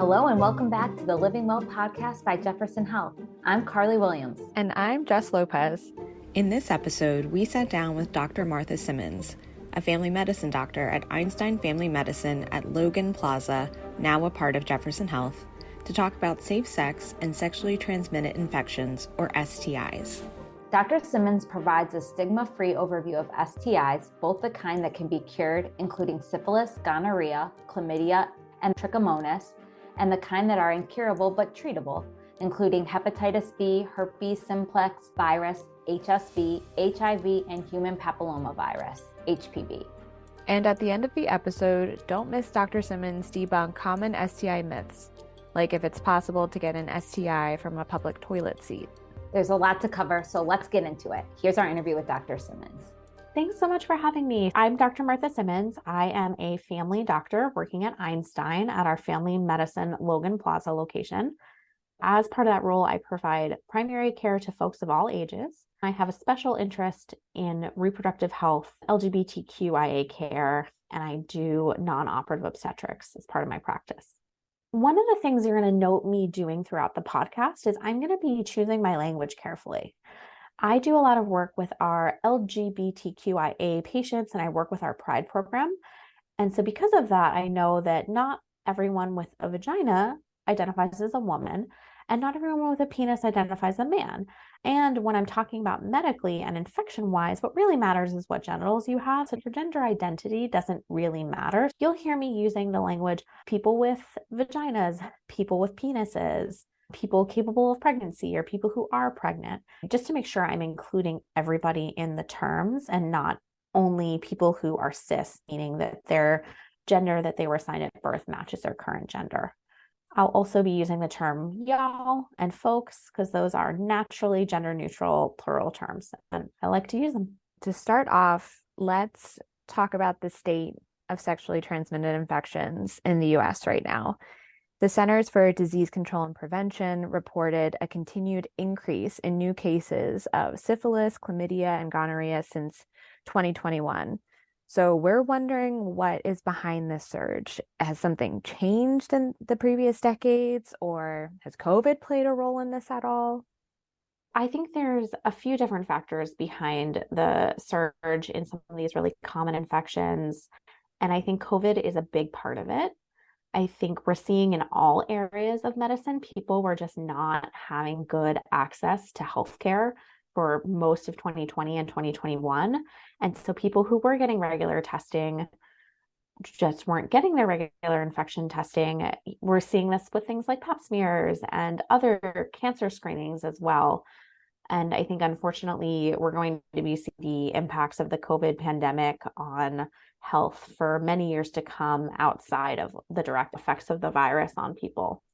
Hello and welcome back to the Living Well podcast by Jefferson Health. I'm Carly Williams. And I'm Jess Lopez. In this episode, we sat down with Dr. Martha Simmons, a family medicine doctor at Einstein Family Medicine at Logan Plaza, now a part of Jefferson Health, to talk about safe sex and sexually transmitted infections, or STIs. Dr. Simmons provides a stigma-free overview of STIs, both the kind that can be cured, including syphilis, gonorrhea, chlamydia, and trichomonas, and the kind that are incurable but treatable, including hepatitis B, herpes simplex virus, HSV, HIV, and human papillomavirus, HPV. And at the end of the episode, don't miss Dr. Simmons debunk common STI myths, like if it's possible to get an STI from a public toilet seat. There's a lot to cover, so let's get into it. Here's our interview with Dr. Simmons. Thanks so much for having me. I'm Dr. Martha Simmons. I am a family doctor working at Einstein at our Family Medicine Logan Plaza location. As part of that role, I provide primary care to folks of all ages. I have a special interest in reproductive health, LGBTQIA care, and I do non-operative obstetrics as part of my practice. One of the things you're going to note me doing throughout the podcast is I'm going to be choosing my language carefully. I do a lot of work with our LGBTQIA patients, and I work with our Pride program. And so because of that, I know that not everyone with a vagina identifies as a woman, and not everyone with a penis identifies as a man. And when I'm talking about medically and infection-wise, what really matters is what genitals you have. So your gender identity doesn't really matter. You'll hear me using the language people with vaginas, people with penises, people capable of pregnancy, or people who are pregnant, just to make sure I'm including everybody in the terms and not only people who are cis, meaning that their gender that they were assigned at birth matches their current gender. I'll also be using the term y'all and folks because those are naturally gender neutral plural terms, and I like to use them. To start off, let's talk about the state of sexually transmitted infections in the US right now. The Centers for Disease Control and Prevention reported a continued increase in new cases of syphilis, chlamydia, and gonorrhea since 2021. So we're wondering what is behind this surge. Has something changed in the previous decades, or has COVID played a role in this at all? I think there's a few different factors behind the surge in some of these really common infections, and I think COVID is a big part of it. I think we're seeing in all areas of medicine, people were just not having good access to healthcare for most of 2020 and 2021. And so people who were getting regular testing just weren't getting their regular infection testing. We're seeing this with things like pap smears and other cancer screenings as well. And I think, unfortunately, we're going to be seeing the impacts of the COVID pandemic on health for many years to come outside of the direct effects of the virus on people.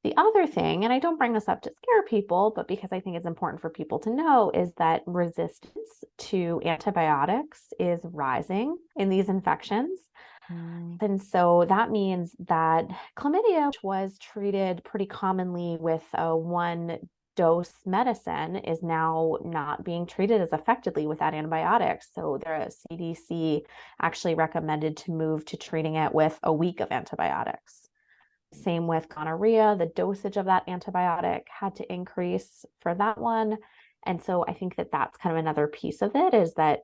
The other thing, and I don't bring this up to scare people, but because I think it's important for people to know, is that resistance to antibiotics is rising in these infections. And so that means that chlamydia, which was treated pretty commonly with a one-dose medicine, is now not being treated as effectively without antibiotics. So the CDC actually recommended to move to treating it with a week of antibiotics. Same with gonorrhea, the dosage of that antibiotic had to increase for that one. And so I think that that's kind of another piece of it, is that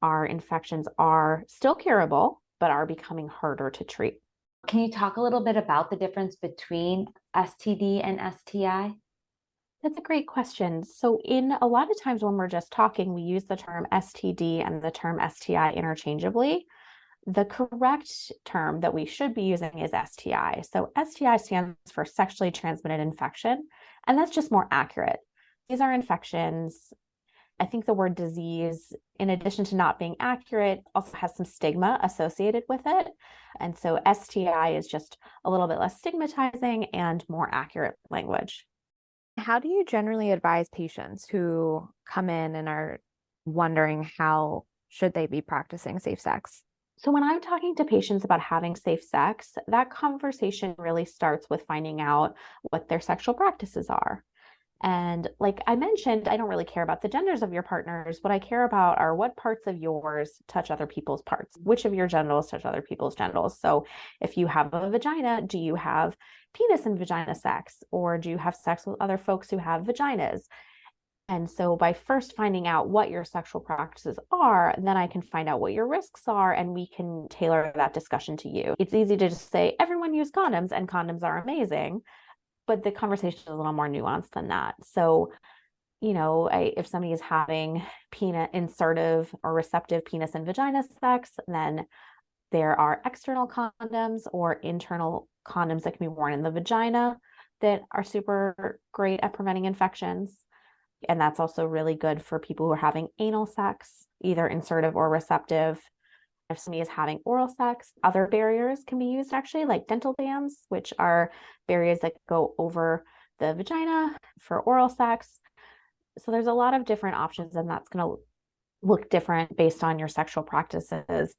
our infections are still curable, but are becoming harder to treat. Can you talk a little bit about the difference between STD and STI? That's a great question. So in a lot of times when we're just talking, we use the term STD and the term STI interchangeably. The correct term that we should be using is STI. So STI stands for sexually transmitted infection, and that's just more accurate. These are infections. I think the word disease, in addition to not being accurate, also has some stigma associated with it. And so STI is just a little bit less stigmatizing and more accurate language. How do you generally advise patients who come in and are wondering how should they be practicing safe sex? So when I'm talking to patients about having safe sex, that conversation really starts with finding out what their sexual practices are. And like I mentioned, I don't really care about the genders of your partners. What I care about are what parts of yours touch other people's parts, which of your genitals touch other people's genitals. So if you have a vagina, do you have penis and vagina sex, or do you have sex with other folks who have vaginas? And so by first finding out what your sexual practices are, then I can find out what your risks are, and we can tailor that discussion to you. It's easy to just say, everyone use condoms and condoms are amazing, but the conversation is a little more nuanced than that. So, if somebody is having insertive or receptive penis and vagina sex, then there are external condoms or internal condoms that can be worn in the vagina that are super great at preventing infections. And that's also really good for people who are having anal sex, either insertive or receptive. If somebody is having oral sex, other barriers can be used actually, like dental dams, which are barriers that go over the vagina for oral sex. So there's a lot of different options, and that's going to look different based on your sexual practices.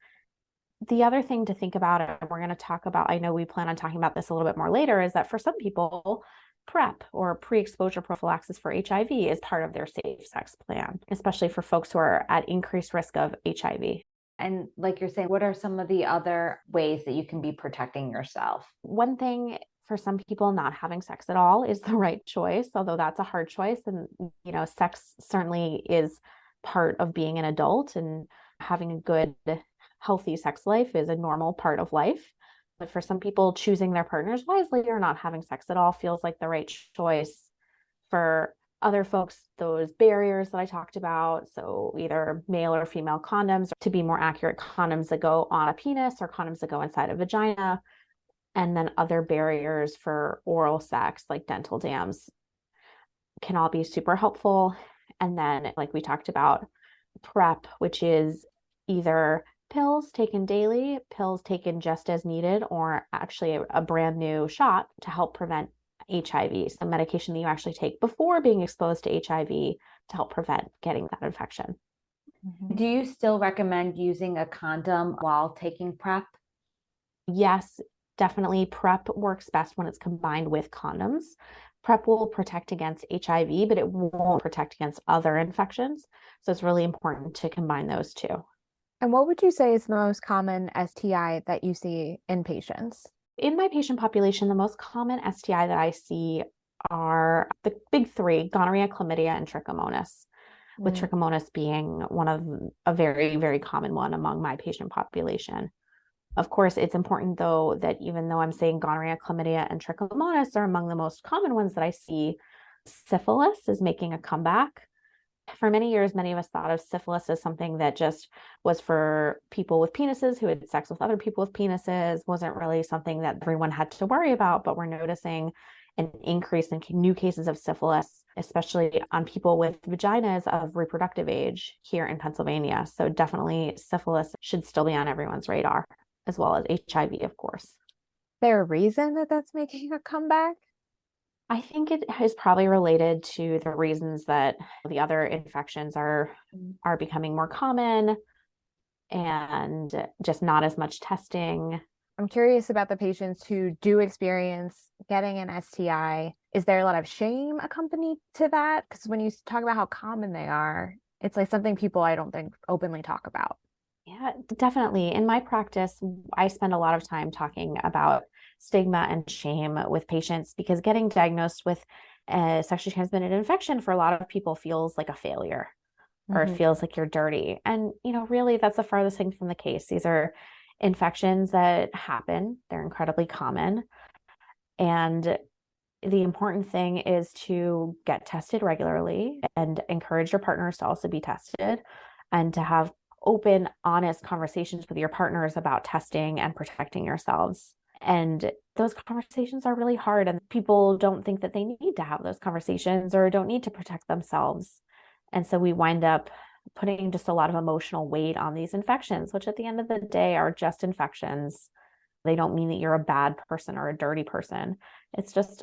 The other thing to think about, and we're going to talk about, I know we plan on talking about this a little bit more later, is that for some people, PrEP or pre-exposure prophylaxis for HIV is part of their safe sex plan, especially for folks who are at increased risk of HIV. And like you're saying, what are some of the other ways that you can be protecting yourself? One thing for some people, not having sex at all is the right choice, although that's a hard choice. And, sex certainly is part of being an adult, and having a good, healthy sex life is a normal part of life. But for some people, choosing their partners wisely or not having sex at all feels like the right choice. For other folks, those barriers that I talked about, so either male or female condoms, to be more accurate, condoms that go on a penis or condoms that go inside a vagina, and then other barriers for oral sex, like dental dams, can all be super helpful. And then, like we talked about, PrEP, which is either pills taken daily, pills taken just as needed, or actually a brand new shot to help prevent HIV. So medication that you actually take before being exposed to HIV to help prevent getting that infection. Mm-hmm. Do you still recommend using a condom while taking PrEP? Yes, definitely. PrEP works best when it's combined with condoms. PrEP will protect against HIV, but it won't protect against other infections. So it's really important to combine those two. And what would you say is the most common STI that you see in patients? In my patient population, the most common STI that I see are the big three: gonorrhea, chlamydia, and trichomonas, with trichomonas being one of a very, very common one among my patient population. Of course, it's important, though, that even though I'm saying gonorrhea, chlamydia, and trichomonas are among the most common ones that I see, syphilis is making a comeback. For many years, many of us thought of syphilis as something that just was for people with penises who had sex with other people with penises, wasn't really something that everyone had to worry about. But we're noticing an increase in new cases of syphilis, especially on people with vaginas of reproductive age here in Pennsylvania. So definitely syphilis should still be on everyone's radar, as well as HIV, of course. Is there a reason that that's making a comeback? I think it is probably related to the reasons that the other infections are becoming more common and just not as much testing. I'm curious about the patients who do experience getting an STI. Is there a lot of shame accompanied to that? Because when you talk about how common they are, it's like something people I don't think openly talk about. Yeah, definitely. In my practice, I spend a lot of time talking about stigma and shame with patients, because getting diagnosed with a sexually transmitted infection for a lot of people feels like a failure, or it feels like you're dirty. And, really that's the farthest thing from the case. These are infections that happen. They're incredibly common. And the important thing is to get tested regularly and encourage your partners to also be tested, and to have open, honest conversations with your partners about testing and protecting yourselves. And those conversations are really hard, and people don't think that they need to have those conversations or don't need to protect themselves. And so we wind up putting just a lot of emotional weight on these infections, which at the end of the day are just infections. They don't mean that you're a bad person or a dirty person. It's just,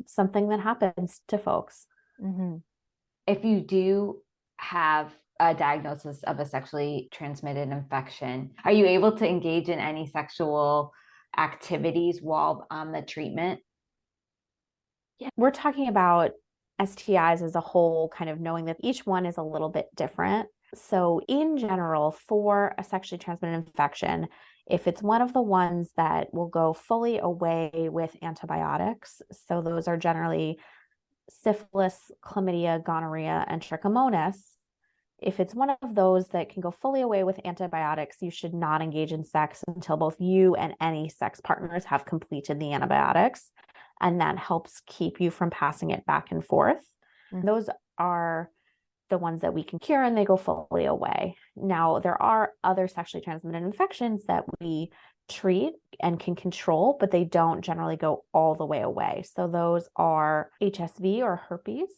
something that happens to folks. Mm-hmm. If you do have a diagnosis of a sexually transmitted infection, are you able to engage in any sexual activities while on the treatment? Yeah, we're talking about STIs as a whole, kind of knowing that each one is a little bit different. So in general, for a sexually transmitted infection, if it's one of the ones that will go fully away with antibiotics, so those are generally syphilis, chlamydia, gonorrhea, and trichomonas. If it's one of those that can go fully away with antibiotics, you should not engage in sex until both you and any sex partners have completed the antibiotics. And that helps keep you from passing it back and forth. Mm-hmm. Those are the ones that we can cure and they go fully away. Now, there are other sexually transmitted infections that we treat and can control, but they don't generally go all the way away. So those are HSV or herpes,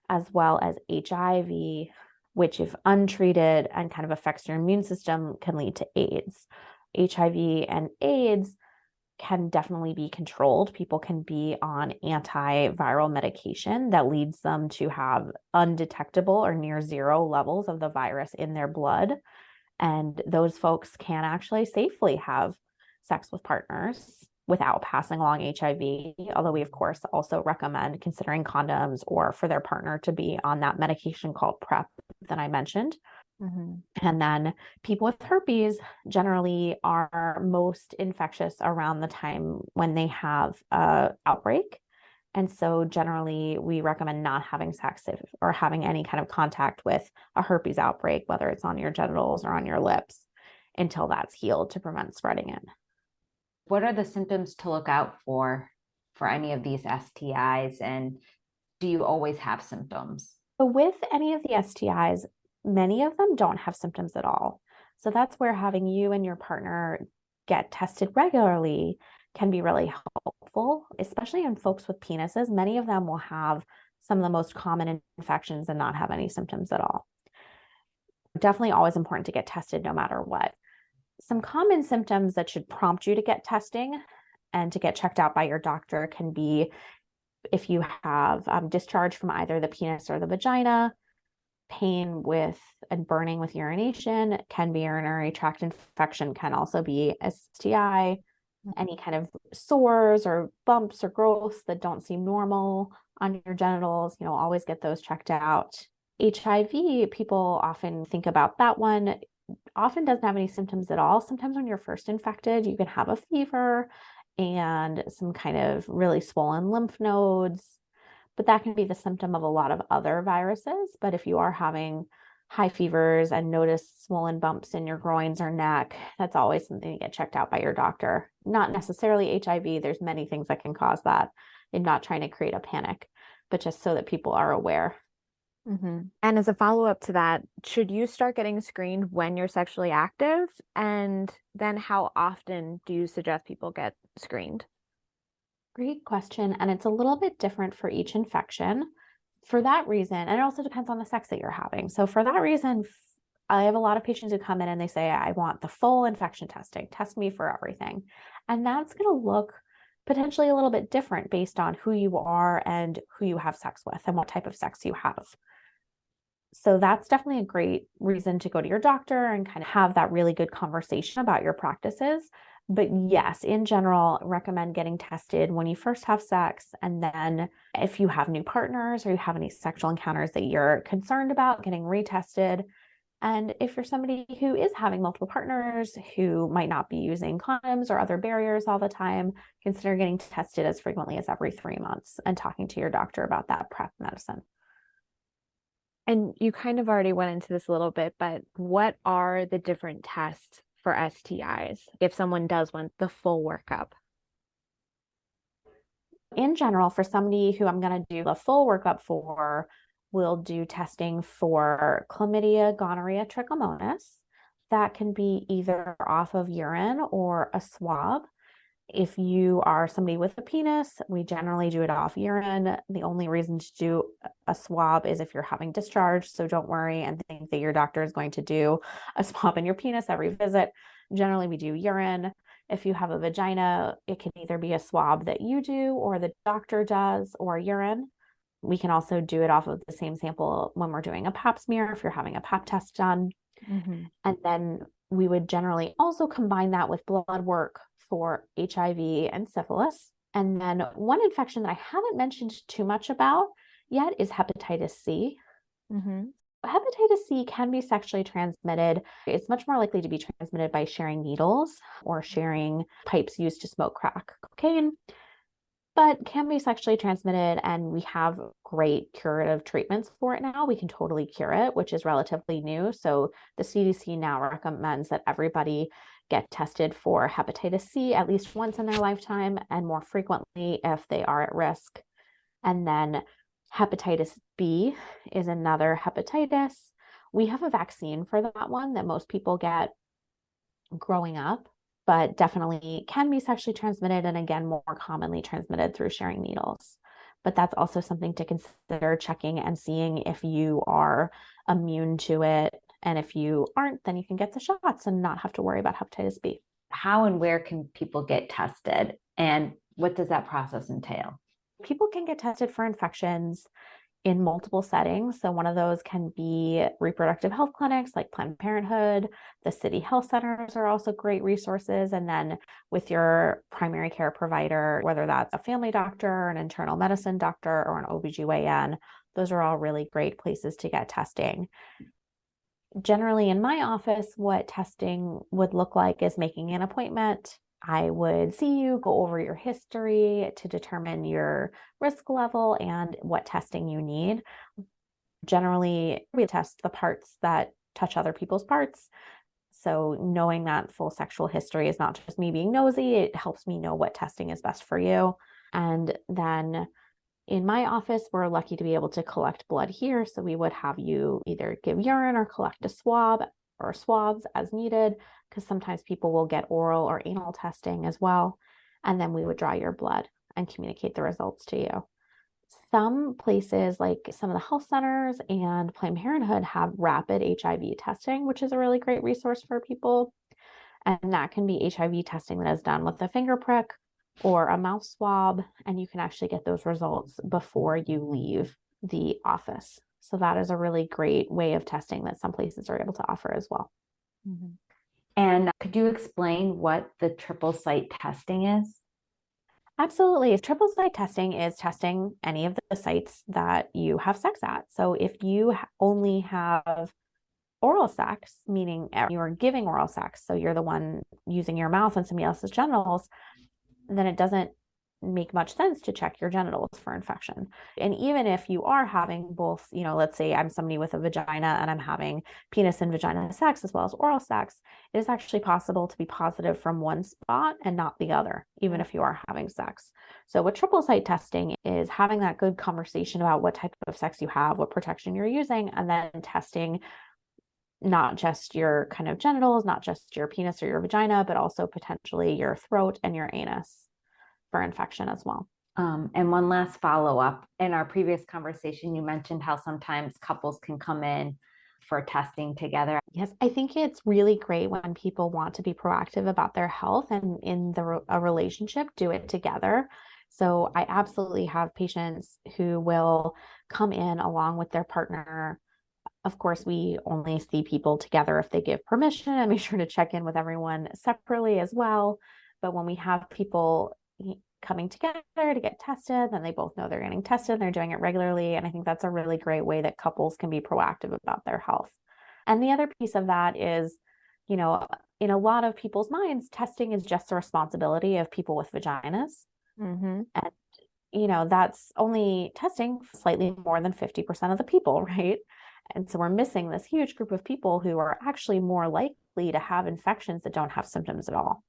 as well as HIV, which if untreated and kind of affects your immune system can lead to AIDS. HIV and AIDS can definitely be controlled. People can be on antiviral medication that leads them to have undetectable or near zero levels of the virus in their blood. And those folks can actually safely have sex with partners without passing along HIV, although we, of course, also recommend considering condoms or for their partner to be on that medication called PrEP that I mentioned. Mm-hmm. And then people with herpes generally are most infectious around the time when they have an outbreak. And so generally we recommend not having sex or having any kind of contact with a herpes outbreak, whether it's on your genitals or on your lips, until that's healed to prevent spreading it. What are the symptoms to look out for any of these STIs? And do you always have symptoms? So with any of the STIs, many of them don't have symptoms at all. So that's where having you and your partner get tested regularly can be really helpful, especially in folks with penises. Many of them will have some of the most common infections and not have any symptoms at all. Definitely always important to get tested no matter what. Some common symptoms that should prompt you to get testing and to get checked out by your doctor can be if you have discharge from either the penis or the vagina, pain with and burning with urination, can be urinary tract infection, can also be STI, any kind of sores or bumps or growths that don't seem normal on your genitals, always get those checked out. HIV, people often think about that one, often doesn't have any symptoms at all. Sometimes when you're first infected, you can have a fever and some kind of really swollen lymph nodes, but that can be the symptom of a lot of other viruses. But if you are having high fevers and notice swollen bumps in your groins or neck, that's always something to get checked out by your doctor. Not necessarily HIV. There's many things that can cause that. I'm not trying to create a panic, but just so that people are aware. Mm-hmm. And as a follow-up to that, should you start getting screened when you're sexually active? And then how often do you suggest people get screened? Great question. And it's a little bit different for each infection. For that reason, and it also depends on the sex that you're having. So for that reason, I have a lot of patients who come in and they say, I want the full infection testing. Test me for everything. And that's going to look potentially a little bit different based on who you are and who you have sex with and what type of sex you have. So that's definitely a great reason to go to your doctor and kind of have that really good conversation about your practices. But yes, in general, recommend getting tested when you first have sex. And then if you have new partners or you have any sexual encounters that you're concerned about, getting retested. And if you're somebody who is having multiple partners who might not be using condoms or other barriers all the time, consider getting tested as frequently as every 3 months and talking to your doctor about that PrEP medicine. And you kind of already went into this a little bit, but what are the different tests for STIs if someone does want the full workup? In general, for somebody who I'm going to do the full workup for, we'll do testing for chlamydia, gonorrhea, trichomonas. That can be either off of urine or a swab. If you are somebody with a penis, we generally do it off urine. The only reason to do a swab is if you're having discharge. So don't worry and think that your doctor is going to do a swab in your penis every visit. Generally, we do urine. If you have a vagina, it can either be a swab that you do or the doctor does or urine. We can also do it off of the same sample when we're doing a pap smear if you're having a pap test done. Mm-hmm. And then we would generally also combine that with blood work for HIV and syphilis. And then one infection that I haven't mentioned too much about yet is hepatitis C. Mm-hmm. Hepatitis C can be sexually transmitted. It's much more likely to be transmitted by sharing needles or sharing pipes used to smoke crack cocaine, but can be sexually transmitted. And we have great curative treatments for it now. We can totally cure it, which is relatively new. So the CDC now recommends that everybody get tested for hepatitis C at least once in their lifetime and more frequently if they are at risk. And then hepatitis B is another hepatitis. We have a vaccine for that one that most people get growing up, but definitely can be sexually transmitted, and again, more commonly transmitted through sharing needles. But that's also something to consider checking and seeing if you are immune to it. And if you aren't, then you can get the shots and not have to worry about hepatitis B. How and where can people get tested? And what does that process entail? People can get tested for infections in multiple settings. So one of those can be reproductive health clinics like Planned Parenthood. The city health centers are also great resources. And then with your primary care provider, whether that's a family doctor, an internal medicine doctor, or an OBGYN, those are all really great places to get testing. Generally in my office, what testing would look like is making an appointment. I would see you, go over your history to determine your risk level and what testing you need. Generally, we test the parts that touch other people's parts. So knowing that full sexual history is not just me being nosy, it helps me know what testing is best for you. And then in my office, we're lucky to be able to collect blood here. So we would have you either give urine or collect a swab or swabs as needed, because sometimes people will get oral or anal testing as well. And then we would draw your blood and communicate the results to you. Some places, like some of the health centers and Planned Parenthood, have rapid HIV testing, which is a really great resource for people. And that can be HIV testing that is done with a finger prick or a mouth swab, and you can actually get those results before you leave the office. So that is a really great way of testing that some places are able to offer as well. Mm-hmm. And could you explain what the triple site testing is? Absolutely. Triple site testing is testing any of the sites that you have sex at. So if you only have oral sex, meaning you are giving oral sex, so you're the one using your mouth on somebody else's genitals, then it doesn't make much sense to check your genitals for infection. And even if you are having both, let's say I'm somebody with a vagina and I'm having penis and vagina sex as well as oral sex, it is actually possible to be positive from one spot and not the other, even if you are having sex. So what triple site testing is having that good conversation about what type of sex you have, what protection you're using, and then testing not just your kind of genitals, not just your penis or your vagina, but also potentially your throat and your anus for infection as well. And one last follow-up. In our previous conversation, you mentioned how sometimes couples can come in for testing together. Yes, I think it's really great when people want to be proactive about their health and in a relationship, do it together. So I absolutely have patients who will come in along with their partner. Of course, we only see people together if they give permission, and make sure to check in with everyone separately as well. But when we have people coming together to get tested, then they both know they're getting tested and they're doing it regularly. And I think that's a really great way that couples can be proactive about their health. And the other piece of that is, in a lot of people's minds, testing is just the responsibility of people with vaginas. Mm-hmm. And, that's only testing slightly more than 50% of the people, right? And so we're missing this huge group of people who are actually more likely to have infections that don't have symptoms at all.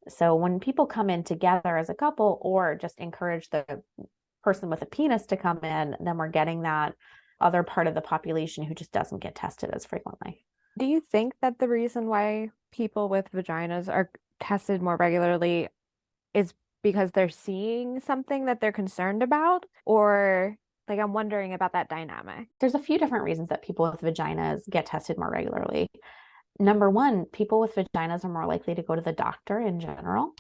So when people come in together as a couple, or just encourage the person with a penis to come in, then we're getting that other part of the population who just doesn't get tested as frequently. Do you think that the reason why people with vaginas are tested more regularly is because they're seeing something that they're concerned about? Or I'm wondering about that dynamic. There's a few different reasons that people with vaginas get tested more regularly. Number one, people with vaginas are more likely to go to the doctor in general.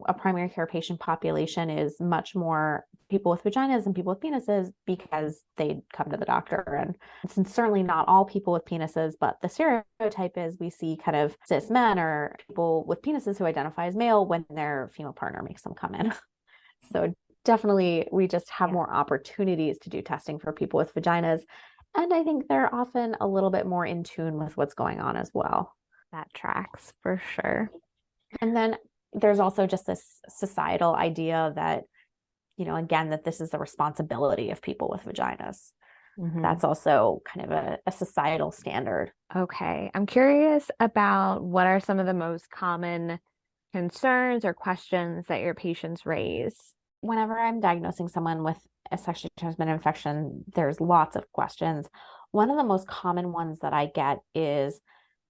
A primary care patient population is much more people with vaginas than people with penises because they come to the doctor. And it's certainly not all people with penises, but the stereotype is we see kind of cis men or people with penises who identify as male when their female partner makes them come in. So definitely, we just have Yeah. more opportunities to do testing for people with vaginas. And I think they're often a little bit more in tune with what's going on as well. That tracks for sure. And then there's also just this societal idea that, again, that this is the responsibility of people with vaginas. That's also kind of a societal standard. Okay. I'm curious about what are some of the most common concerns or questions that your patients raise? Whenever I'm diagnosing someone with a sexually transmitted infection, there's lots of questions. One of the most common ones that I get is,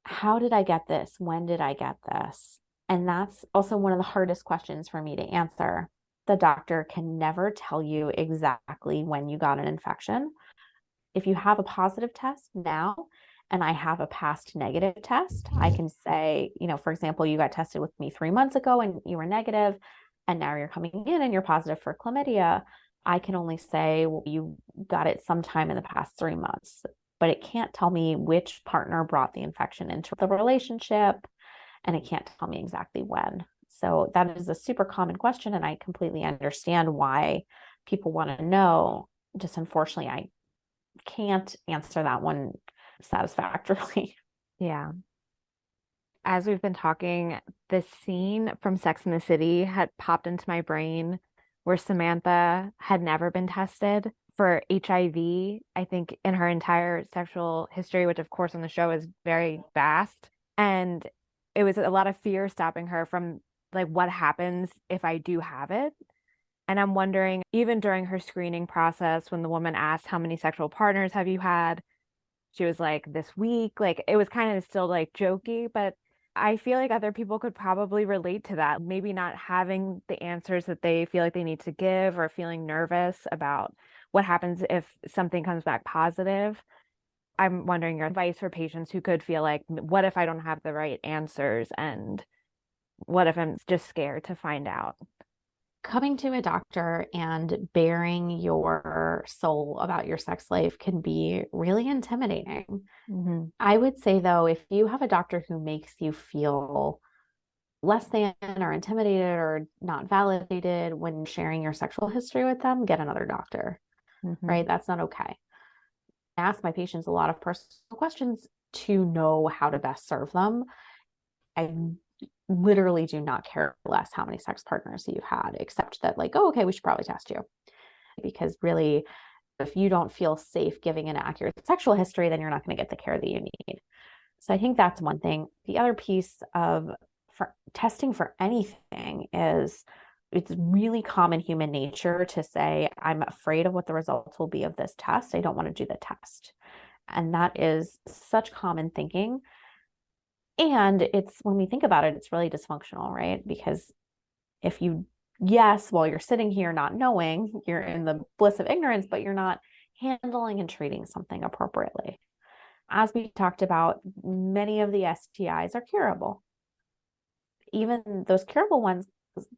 how did I get this? When did I get this? And that's also one of the hardest questions for me to answer. The doctor can never tell you exactly when you got an infection. If you have a positive test now, and I have a past negative test, I can say, for example, you got tested with me 3 months ago and you were negative, and now you're coming in and you're positive for chlamydia. I can only say, well, you got it sometime in the past 3 months, but it can't tell me which partner brought the infection into the relationship, and it can't tell me exactly when. So that is a super common question, and I completely understand why people want to know. Just unfortunately, I can't answer that one satisfactorily. Yeah. As we've been talking, this scene from Sex and the City had popped into my brain where Samantha had never been tested for HIV, I think, in her entire sexual history, which of course on the show is very vast. And it was a lot of fear stopping her from like what happens if I do have it. And I'm wondering, even during her screening process, when the woman asked, how many sexual partners have you had? She was like, this week. Like, it was kind of still like jokey, but I feel like other people could probably relate to that. Maybe not having the answers that they feel like they need to give, or feeling nervous about what happens if something comes back positive. I'm wondering your advice for patients who could feel like, what if I don't have the right answers? And what if I'm just scared to find out? Coming to a doctor and bearing your soul about your sex life can be really intimidating. I would say, though, if you have a doctor who makes you feel less than or intimidated or not validated when sharing your sexual history with them, get another doctor, right? That's not okay. I ask my patients a lot of personal questions to know how to best serve them. I literally do not care less how many sex partners you've had, except that, like, oh, okay, we should probably test you. Because really, if you don't feel safe giving an accurate sexual history, then you're not going to get the care that you need. So I think that's one thing. The other piece of for testing for anything is, it's really common human nature to say, I'm afraid of what the results will be of this test. I don't want to do the test. And that is such common thinking. And it's, when we think about it, it's really dysfunctional, right? Because if you, yes, while you're sitting here not knowing, you're in the bliss of ignorance, but you're not handling and treating something appropriately. As we talked about, many of the STIs are curable. Even those curable ones,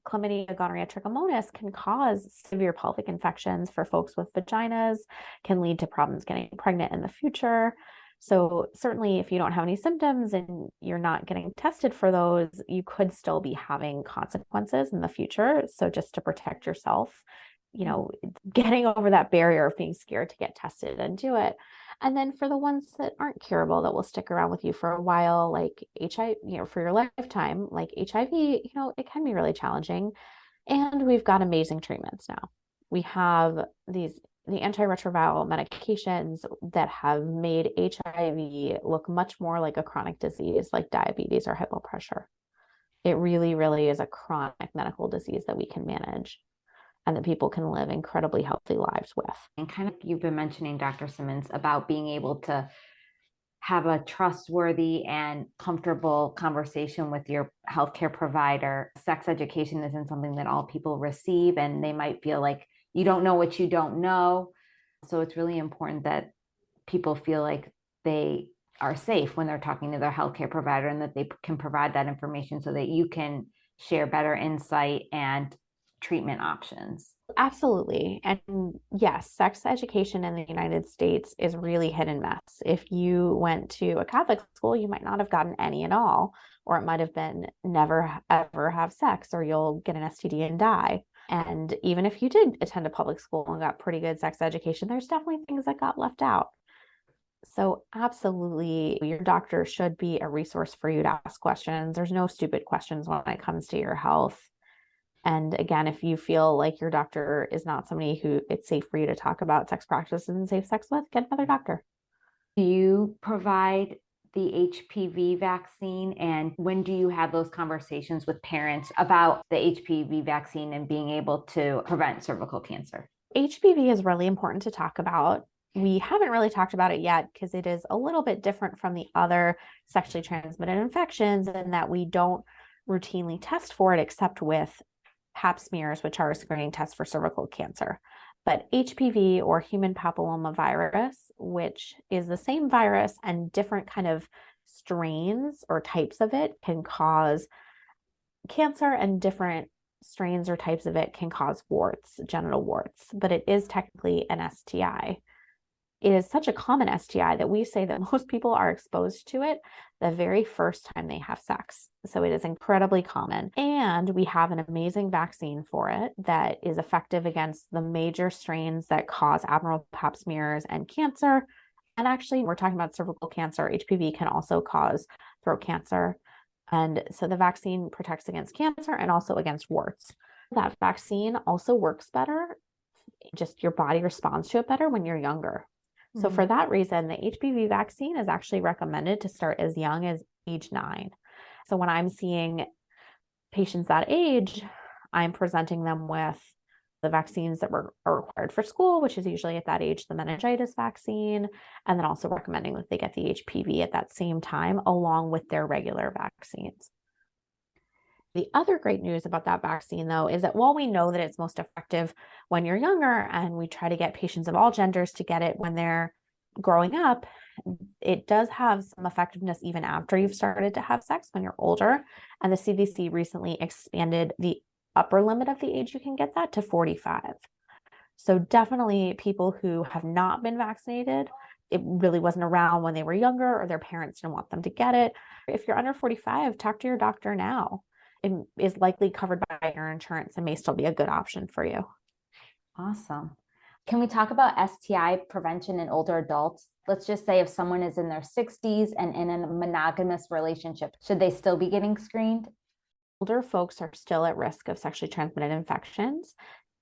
chlamydia, gonorrhea, trichomonas, can cause severe pelvic infections for folks with vaginas, can lead to problems getting pregnant in the future. So certainly, if you don't have any symptoms and you're not getting tested for those, you could still be having consequences in the future. So just to protect yourself, getting over that barrier of being scared to get tested and do it. And then for the ones that aren't curable, that will stick around with you for a while, like HIV, for your lifetime, like HIV, it can be really challenging. And we've got amazing treatments now. We have the antiretroviral medications that have made HIV look much more like a chronic disease, like diabetes or high blood pressure. It really, really is a chronic medical disease that we can manage and that people can live incredibly healthy lives with. And kind of, you've been mentioning, Dr. Simmons, about being able to have a trustworthy and comfortable conversation with your healthcare provider. Sex education isn't something that all people receive, and they might feel like you don't know what you don't know. So it's really important that people feel like they are safe when they're talking to their healthcare provider, and that they can provide that information so that you can share better insight and treatment options. Absolutely. And yes, sex education in the United States is really hit and miss. If you went to a Catholic school, you might not have gotten any at all, or it might have been never ever have sex, or you'll get an STD and die. And even if you did attend a public school and got pretty good sex education, there's definitely things that got left out. So absolutely, your doctor should be a resource for you to ask questions. There's no stupid questions when it comes to your health. And again, if you feel like your doctor is not somebody who it's safe for you to talk about sex practices and safe sex with, get another doctor. Do you provide the HPV vaccine, and when do you have those conversations with parents about the HPV vaccine and being able to prevent cervical cancer? HPV is really important to talk about. We haven't really talked about it yet because it is a little bit different from the other sexually transmitted infections in that we don't routinely test for it except with pap smears, which are a screening test for cervical cancer. But HPV, or human papilloma virus, which is the same virus and different kind of strains or types of it, can cause cancer, and different strains or types of it can cause warts, genital warts, but it is technically an STI. It is such a common STI that we say that most people are exposed to it the very first time they have sex. So it is incredibly common. And we have an amazing vaccine for it that is effective against the major strains that cause abnormal pap smears and cancer. And actually, we're talking about cervical cancer. HPV can also cause throat cancer. And so the vaccine protects against cancer and also against warts. That vaccine also works better. Just your body responds to it better when you're younger. So for that reason, the HPV vaccine is actually recommended to start as young as age 9. So when I'm seeing patients that age, I'm presenting them with the vaccines that are required for school, which is usually at that age, the meningitis vaccine, and then also recommending that they get the HPV at that same time, along with their regular vaccines. The other great news about that vaccine, though, is that while we know that it's most effective when you're younger, and we try to get patients of all genders to get it when they're growing up, it does have some effectiveness even after you've started to have sex when you're older. And the CDC recently expanded the upper limit of the age you can get that to 45. So definitely people who have not been vaccinated, it really wasn't around when they were younger or their parents didn't want them to get it. If you're under 45, talk to your doctor now. It is likely covered by your insurance and may still be a good option for you. Awesome. Can we talk about STI prevention in older adults? Let's just say if someone is in their 60s and in a monogamous relationship, should they still be getting screened? Older folks are still at risk of sexually transmitted infections.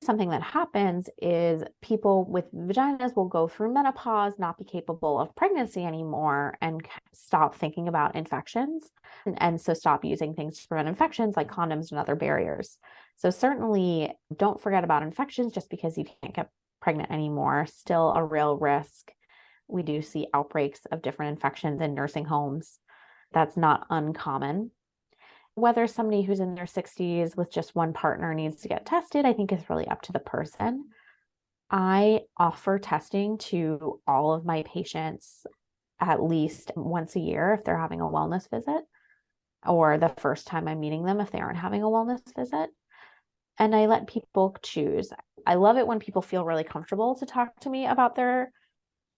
Something that happens is people with vaginas will go through menopause, not be capable of pregnancy anymore, and stop thinking about infections. And so stop using things to prevent infections like condoms and other barriers. So certainly don't forget about infections just because you can't get pregnant anymore. Still a real risk. We do see outbreaks of different infections in nursing homes. That's not uncommon. Whether somebody who's in their 60s with just one partner needs to get tested, I think is really up to the person. I offer testing to all of my patients at least once a year if they're having a wellness visit, or the first time I'm meeting them if they aren't having a wellness visit. And I let people choose. I love it when people feel really comfortable to talk to me about their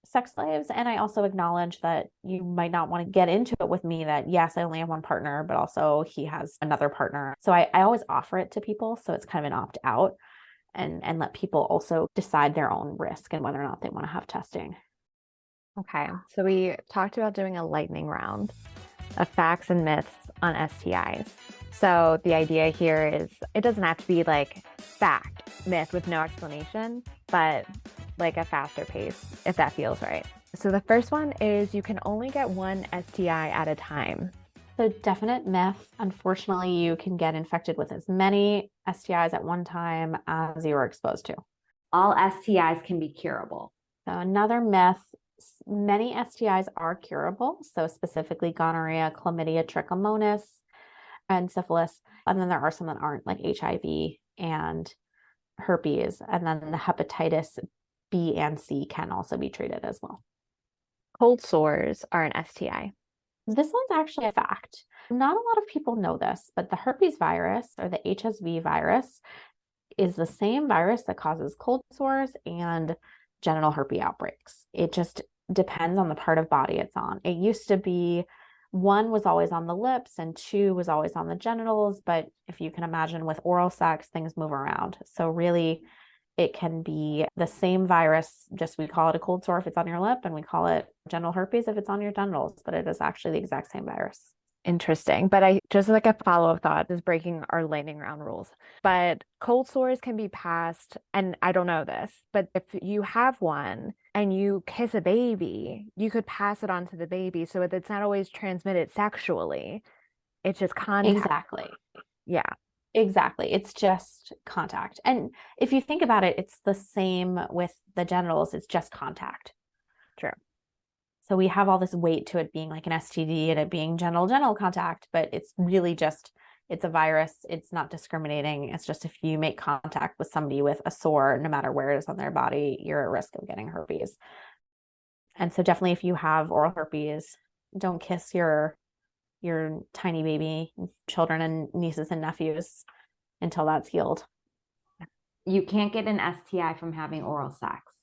sex lives. And I also acknowledge that you might not want to get into it with me that, yes, I only have one partner, but also he has another partner. So I always offer it to people. So it's kind of an opt out, and let people also decide their own risk and whether or not they want to have testing. Okay, so we talked about doing a lightning round of facts and myths on STIs. So the idea here is it doesn't have to be like fact, myth with no explanation, but like a faster pace, if that feels right. So the first one is you can only get one STI at a time. So definite myth. Unfortunately, you can get infected with as many STIs at one time as you are exposed to. All STIs can be curable. So another myth, many STIs are curable. So specifically gonorrhea, chlamydia, trichomonas, and syphilis. And then there are some that aren't, like HIV and herpes. And then the hepatitis B and C can also be treated as well. Cold sores are an STI. This one's actually a fact. Not a lot of people know this, but the herpes virus, or the HSV virus, is the same virus that causes cold sores and genital herpes outbreaks. It just depends on the part of body it's on. It used to be One was always on the lips and two was always on the genitals. But if you can imagine with oral sex, things move around. So really, it can be the same virus, just we call it a cold sore if it's on your lip, and we call it genital herpes if it's on your genitals, but it is actually the exact same virus. Interesting. But I just like a follow-up thought is breaking our lightning round rules. But cold sores can be passed, and I don't know this, but if you have one and you kiss a baby, you could pass it on to the baby. So it's not always transmitted sexually. It's just contact. Exactly. Yeah. Exactly. It's just contact. And if you think about it, it's the same with the genitals. It's just contact. True. So we have all this weight to it being like an STD and it being genital contact, but it's really just, it's a virus. It's not discriminating. It's just if you make contact with somebody with a sore, no matter where it is on their body, you're at risk of getting herpes. And so definitely if you have oral herpes, don't kiss your tiny baby children and nieces and nephews until that's healed. You can't get an STI from having oral sex.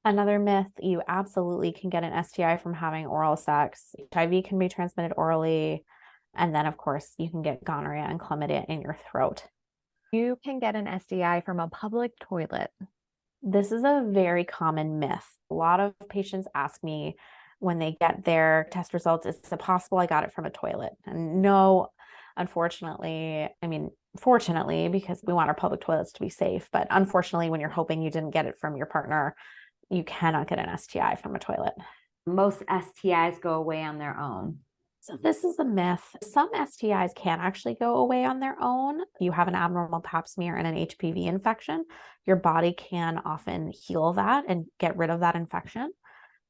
Another myth, you absolutely can get an STI from having oral sex. HIV can be transmitted orally. And then, of course, you can get gonorrhea and chlamydia in your throat. You can get an STI from a public toilet. This is a very common myth. A lot of patients ask me when they get their test results, is it possible I got it from a toilet? And no, unfortunately, fortunately, because we want our public toilets to be safe, but unfortunately, when you're hoping you didn't get it from your partner, you cannot get an STI from a toilet. Most STIs go away on their own. So this is a myth. Some STIs can actually go away on their own. You have an abnormal pap smear and an HPV infection. Your body can often heal that and get rid of that infection.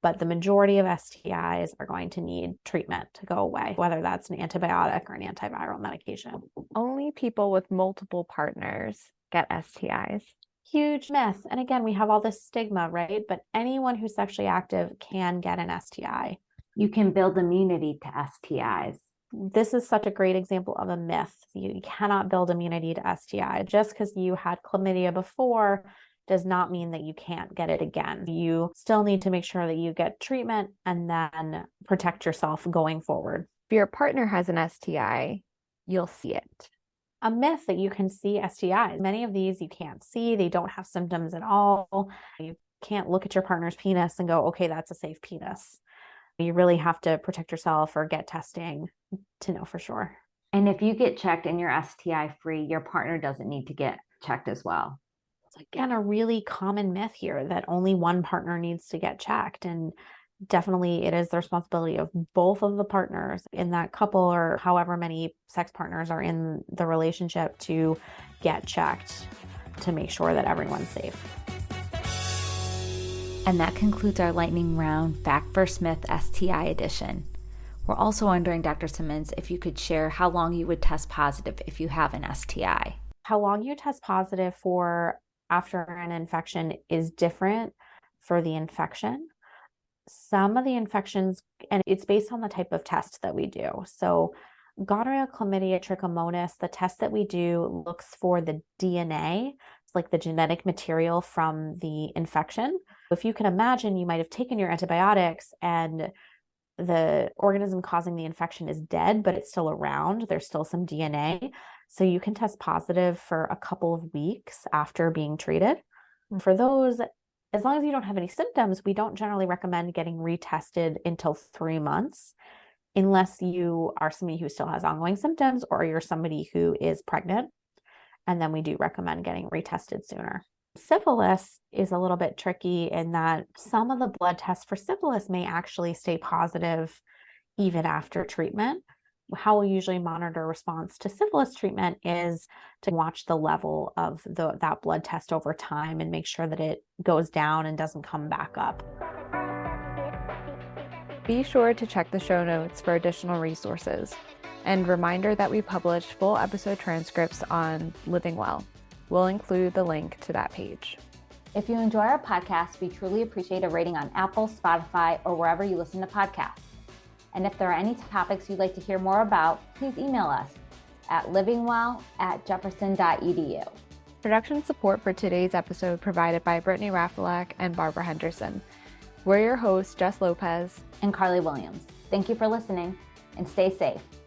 But the majority of STIs are going to need treatment to go away, whether that's an antibiotic or an antiviral medication. Only people with multiple partners get STIs. Huge myth. And again, we have all this stigma, right? But anyone who's sexually active can get an STI. You can build immunity to STIs. This is such a great example of a myth. You cannot build immunity to STI. Just because you had chlamydia before does not mean that you can't get it again. You still need to make sure that you get treatment and then protect yourself going forward. If your partner has an STI, you'll see it. A myth that you can see STIs. Many of these you can't see. They don't have symptoms at all. You can't look at your partner's penis and go, okay, that's a safe penis. You really have to protect yourself or get testing to know for sure. And if you get checked and you're STI free, your partner doesn't need to get checked as well. It's again a really common myth here that only one partner needs to get checked. And definitely it is the responsibility of both of the partners in that couple or however many sex partners are in the relationship to get checked to make sure that everyone's safe. And that concludes our lightning round Fact vs. Myth STI edition. We're also wondering, Dr. Simmons, if you could share how long you would test positive if you have an STI. How long you test positive for after an infection is different for the infection. Some of the infections, and it's based on the type of test that we do. So gonorrhea, chlamydia, trichomonas, the test that we do looks for the DNA. It's like the genetic material from the infection. If you can imagine, you might have taken your antibiotics and the organism causing the infection is dead, but it's still around. There's still some DNA. So you can test positive for a couple of weeks after being treated. And for those, as long as you don't have any symptoms, we don't generally recommend getting retested until 3 months, unless you are somebody who still has ongoing symptoms or you're somebody who is pregnant. And then we do recommend getting retested sooner. Syphilis is a little bit tricky in that some of the blood tests for syphilis may actually stay positive even after treatment. How we usually monitor response to syphilis treatment is to watch the level of that blood test over time and make sure that it goes down and doesn't come back up. Be sure to check the show notes for additional resources. And reminder that we publish full episode transcripts on Living Well. We'll include the link to that page. If you enjoy our podcast, we truly appreciate a rating on Apple, Spotify, or wherever you listen to podcasts. And if there are any topics you'd like to hear more about, please email us at livingwell@jefferson.edu. Production support for today's episode provided by Brittany Rafalak and Barbara Henderson. We're your hosts, Jess Lopez and Carly Williams. Thank you for listening. and stay safe.